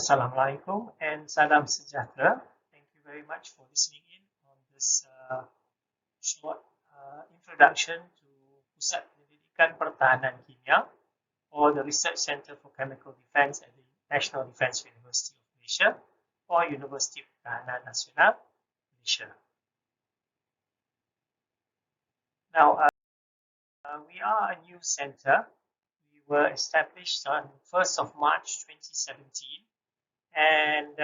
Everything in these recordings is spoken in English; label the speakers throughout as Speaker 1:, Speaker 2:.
Speaker 1: Assalamualaikum and Salam Sejahtera. Thank you very much for listening in on this short introduction to Pusat Penyelidikan Pertahanan Kimia, or the Research Center for Chemical Defense at the National Defense University of Malaysia, or University of Pertahanan Nasional, Malaysia. Now, we are a new center. We were established on 1st of March 2017, and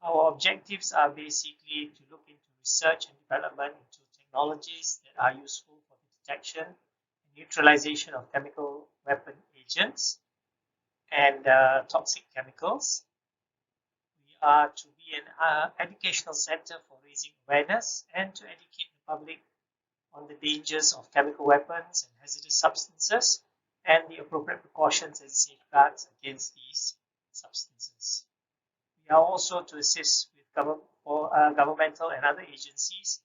Speaker 1: our objectives are basically to look into research and development into technologies that are useful for the detection and neutralization of chemical weapon agents and toxic chemicals. We are to be an educational center for raising awareness and to educate the public on the dangers of chemical weapons and hazardous substances and the appropriate precautions and safeguards against these substances. We are also to assist with governmental and other agencies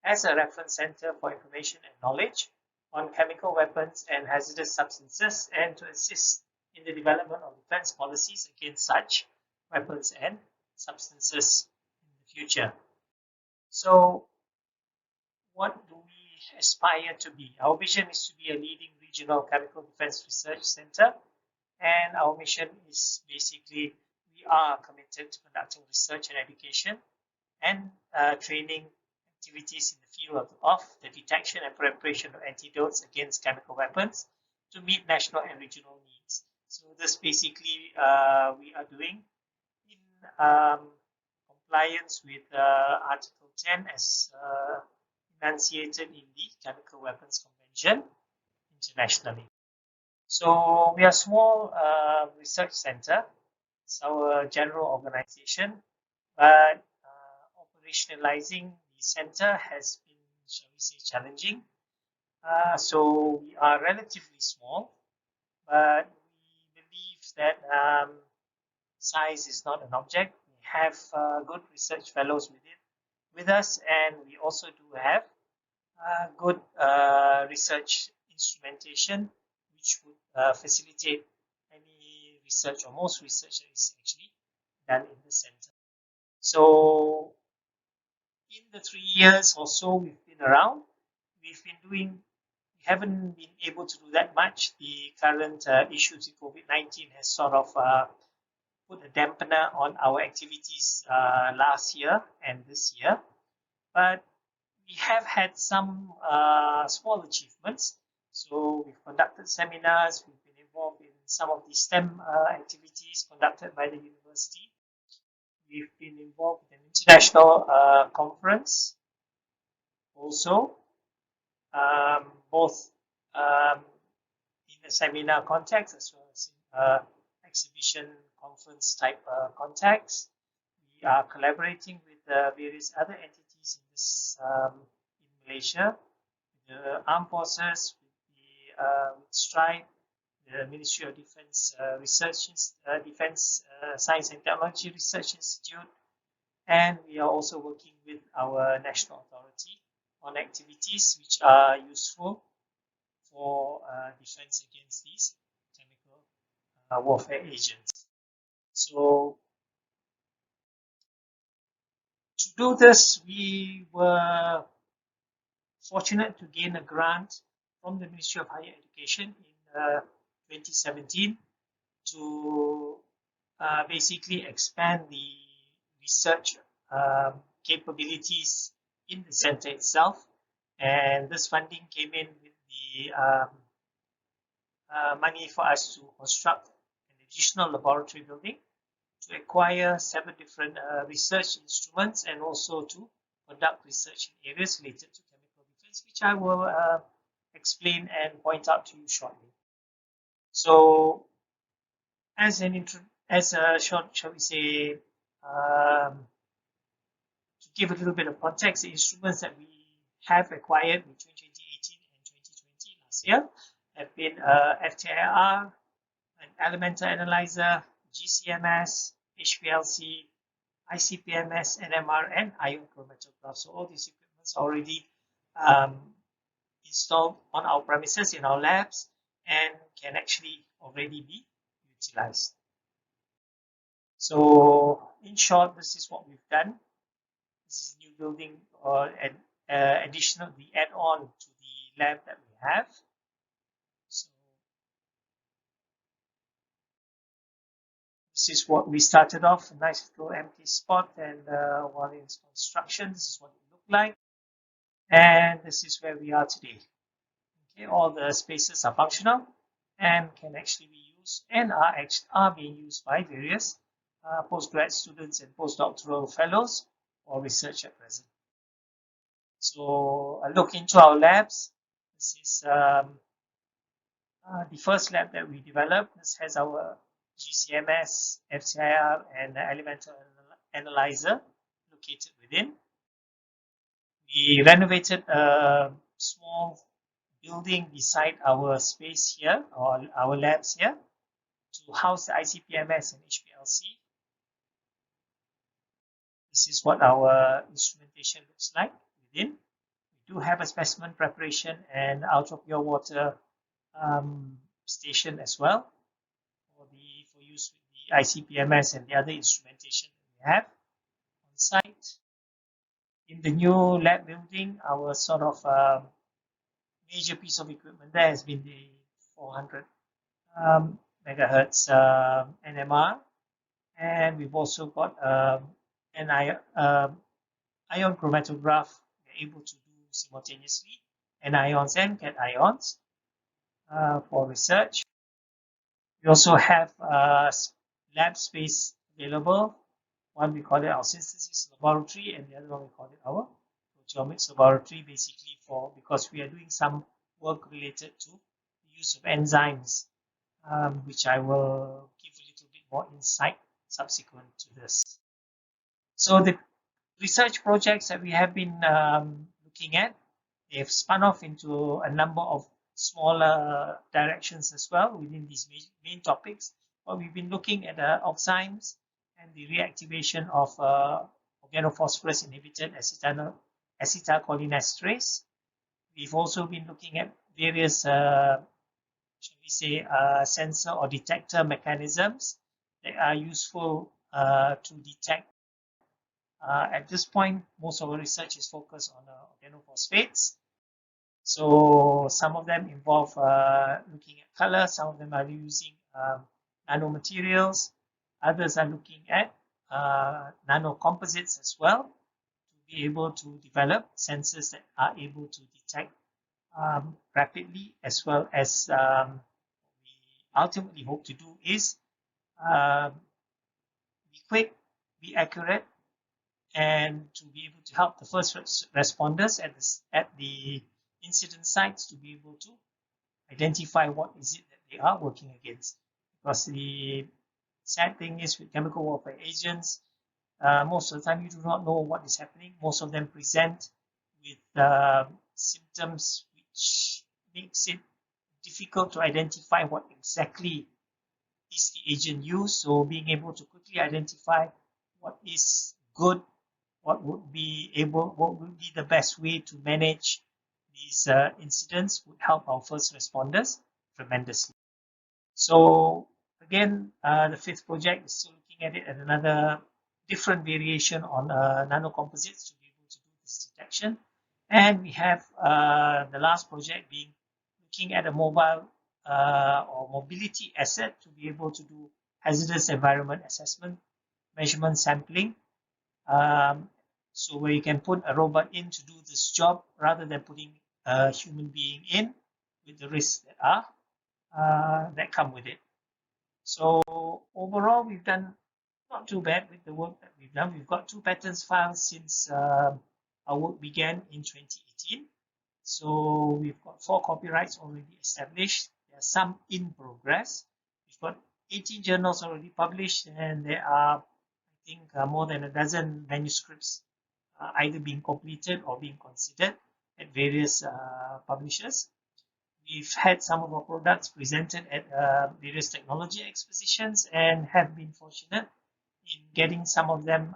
Speaker 1: as a reference center for information and knowledge on chemical weapons and hazardous substances, and to assist in the development of defense policies against such weapons and substances in the future. So, what do we aspire to be? Our vision is to be a leading regional chemical defense research center, and our mission is basically we are committed to conducting research and education and training activities in the field of the detection and preparation of antidotes against chemical weapons to meet national and regional needs. So this basically we are doing in compliance with Article 10 as enunciated in the Chemical Weapons Convention internationally. So we are a small research center. It's our general organization, but operationalizing the center has been, shall we say, challenging. So we are relatively small, but we believe that size is not an object. We have good research fellows with us, and we also do have good research instrumentation, which would facilitate any research or most research that is actually done in the center. So in the 3 years or so we've been around, we haven't been able to do that much. The current issues with COVID-19 has sort of put a dampener on our activities last year and this year, but we have had some small achievements. So we've conducted seminars, we've been involved in some of the STEM activities conducted by the university. We've been involved in an international conference also, both in a seminar context as well as in exhibition conference type context. We are collaborating with various other entities in this in Malaysia, the armed forces, with STRIDE, the Ministry of Defense Defense Science and Technology Research Institute, and we are also working with our national authority on activities which are useful for defense against these chemical warfare agents. So to do this, we were fortunate to gain a grant from the Ministry of Higher Education in 2017 to basically expand the research capabilities in the center itself, and this funding came in with the money for us to construct an additional laboratory building, to acquire 7 different research instruments, and also to conduct research in areas related to chemical defense, which I will explain and point out to you shortly. So, as a short, shall we say, to give a little bit of context, the instruments that we have acquired between 2018 and 2020 last year have been FTIR, an elemental analyzer, GCMS, HPLC, ICP-MS, NMR, and ion chromatograph. So all these equipments are already installed on our premises in our labs and can actually already be utilized. So in short, this is what we've done. This is new building or an additional, the add-on to the lab that we have. So this is what we started off, a nice little empty spot, and while in construction, this is what it looked like. And this is where we are today. Okay, all the spaces are functional and can actually be used and are being used by various postgrad students and postdoctoral fellows or research at present. So a look into our labs. This is the first lab that we developed. This has our GCMS, FCIR, and elemental analyzer located within. We renovated a small building beside our space here, or our labs here, to house the ICP-MS and HPLC. This is what our instrumentation looks like within. We do have a specimen preparation and ultra pure water station as well for use with the ICP-MS and the other instrumentation that we have on site. In the new lab building, our sort of major piece of equipment there has been the 400 megahertz NMR, and we've also got an ion chromatograph we're able to do simultaneously, anions and cations for research. We also have lab space available. One we call it our synthesis laboratory, and the other one we call it our proteomics laboratory, basically because we are doing some work related to the use of enzymes, which I will give a little bit more insight subsequent to this. So the research projects that we have been looking at, they have spun off into a number of smaller directions as well within these main topics. But we've been looking at enzymes and the reactivation of organophosphorus inhibited acetylcholinesterase. We've also been looking at various, shall we say, sensor or detector mechanisms that are useful to detect. At this point, most of our research is focused on organophosphates. So some of them involve looking at color, some of them are using nanomaterials, others are looking at nanocomposites as well, to be able to develop sensors that are able to detect rapidly, as well as we ultimately hope to do is be quick, be accurate, and to be able to help the first responders at the incident sites to be able to identify what is it that they are working against. Because the sad thing is with chemical warfare agents, most of the time you do not know what is happening. Most of them present with symptoms which makes it difficult to identify what exactly is the agent used. So being able to quickly identify what is good, what would be the best way to manage these incidents would help our first responders tremendously. So again, the fifth project is still looking at it at another different variation on nanocomposites to be able to do this detection. And we have the last project being looking at a mobile or mobility asset to be able to do hazardous environment assessment, measurement sampling. So where you can put a robot in to do this job rather than putting a human being in, with the risks that come with it. So overall, we've done not too bad with the work that we've done. We've got 2 patents filed since our work began in 2018. So we've got 4 copyrights already established. There are some in progress. We've got 18 journals already published, and there are, I think, more than a dozen manuscripts either being completed or being considered at various publishers. We've had some of our products presented at various technology expositions and have been fortunate in getting some of them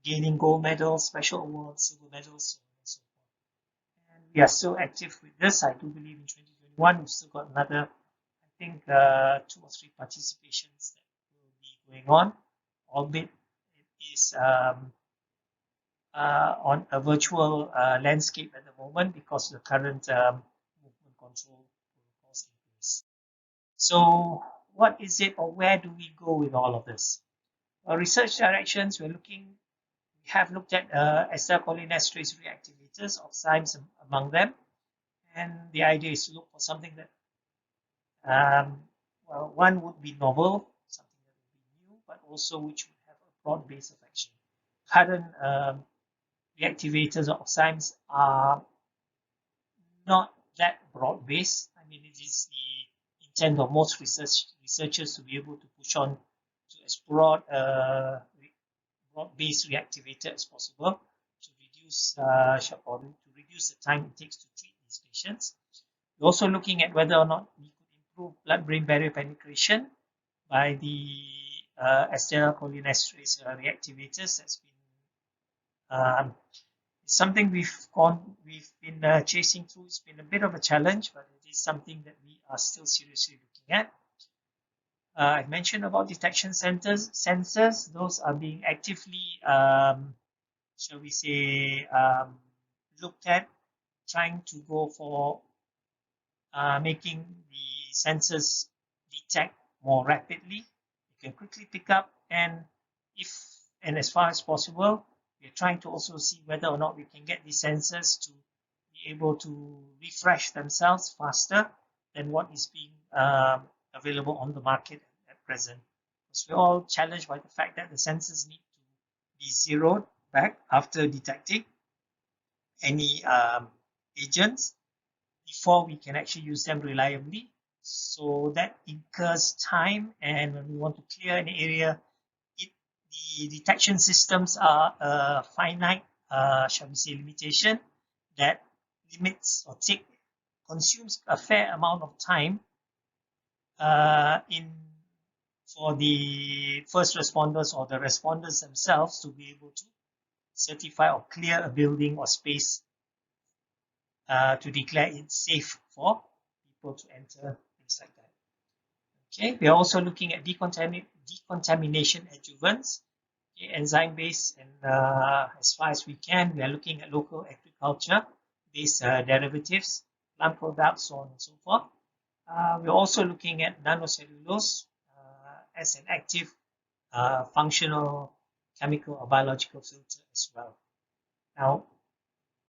Speaker 1: gaining gold medals, special awards, silver medals, so on and so forth. And we are still active with this. I do believe in 2021 we've still got another, I think, 2 or 3 participations that will going on, albeit it is on a virtual landscape at the moment because of the current movement control protocols in place. So what is it, or where do we go with all of this? Our research directions, we have looked at acetylcholinesterase reactivators, enzymes among them, and the idea is to look for something that well, one would be novel, something that would be new, but also which would have a broad base of action. Current reactivators or enzymes are not that broad based. I mean, it is the intent of most researchers to be able to push on to as broad based reactivator as possible to reduce the time it takes to treat these patients. We're also looking at whether or not we could improve blood-brain barrier penetration by the acetylcholinesterase reactivators. That's been something we've been chasing through. It's been a bit of a challenge, but it is something that we are still seriously looking at. I mentioned about detection sensors. Those are being actively, shall we say, looked at, trying to go for making the sensors detect more rapidly. You can quickly pick up, and as far as possible, we're trying to also see whether or not we can get these sensors to be able to refresh themselves faster than what is being available on the market at present. Because we're all challenged by the fact that the sensors need to be zeroed back after detecting any agents before we can actually use them reliably. So that incurs time, and when we want to clear an area, the detection systems are a finite, shall we say, limitation that limits or consumes a fair amount of time for the first responders or the responders themselves to be able to certify or clear a building or space to declare it safe for people to enter, things like that. Okay, we are also looking at decontamination adjuvants, okay, enzyme-based, and as far as we can, we are looking at local agriculture-based derivatives, plant products, so on and so forth. We're also looking at nanocellulose as an active functional chemical or biological filter as well. Now,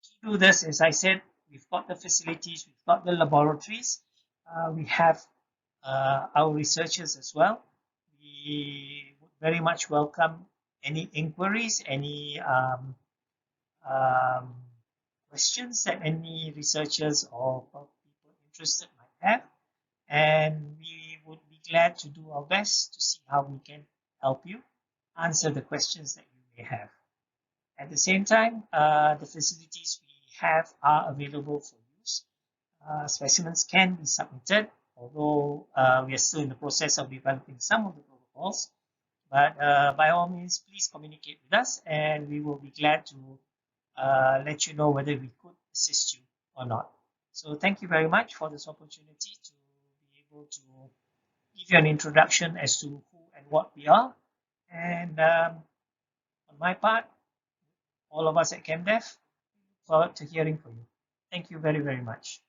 Speaker 1: to do this, as I said, we've got the facilities, we've got the laboratories, we have our researchers as well. We would very much welcome any inquiries, any questions that any researchers or people interested might have, and we would be glad to do our best to see how we can help you answer the questions that you may have. At the same time, the facilities we have are available for use. Specimens can be submitted, although we are still in the process of developing some of the protocols. But by all means, please communicate with us, and we will be glad to let you know whether we could assist you or not. So thank you very much for this opportunity to be able to give you an introduction as to who and what we are. And on my part, all of us at ChemDev, look forward to hearing from you. Thank you very, very much.